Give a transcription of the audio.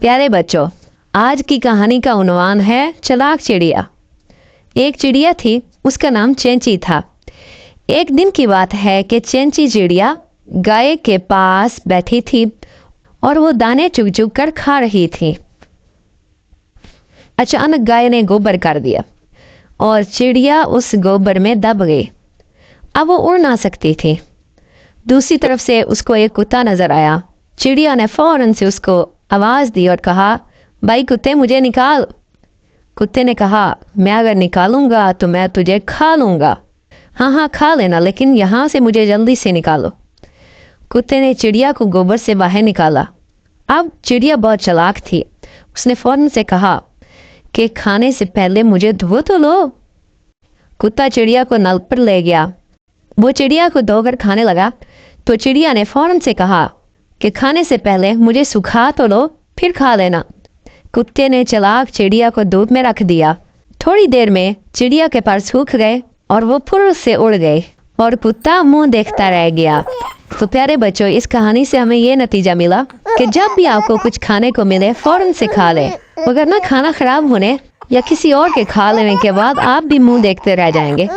प्यारे बच्चों, आज की कहानी का उन्वान है चालाक चिड़िया। एक चिड़िया थी, उसका नाम चेंची था। एक दिन की बात है कि चेंची चिड़िया गाय के पास बैठी थी और वो दाने चुग चुग कर खा रही थी। अचानक गाय ने गोबर कर दिया और चिड़िया उस गोबर में दब गई। अब वो उड़ ना सकती थी। दूसरी तरफ से उसको एक कुत्ता नजर आया। चिड़िया ने फौरन से उसको आवाज दी और कहा, भाई कुत्ते, मुझे निकाल। कुत्ते ने कहा, मैं अगर निकालूंगा तो मैं तुझे खा लूंगा। हाँ हाँ, खा लेना, लेकिन यहाँ से मुझे जल्दी से निकालो। कुत्ते ने चिड़िया को गोबर से बाहर निकाला। अब चिड़िया बहुत चालाक थी। उसने फौरन से कहा कि खाने से पहले मुझे धो तो लो। कुत्ता चिड़िया को नल पर ले गया। वो चिड़िया को धोकर खाने लगा तो चिड़िया ने फौरन से कहा कि खाने से पहले मुझे सुखा तो लो, फिर खा लेना। कुत्ते ने चालाक चिड़िया को धूप में रख दिया। थोड़ी देर में चिड़िया के पर सूख गए और वो फुर्र से उड़ गए और कुत्ता मुंह देखता रह गया। तो प्यारे बच्चों, इस कहानी से हमें ये नतीजा मिला कि जब भी आपको कुछ खाने को मिले फौरन से खा लें, वरना खाना खराब होने या किसी और के खा लेने के बाद आप भी मुंह देखते रह जाएंगे।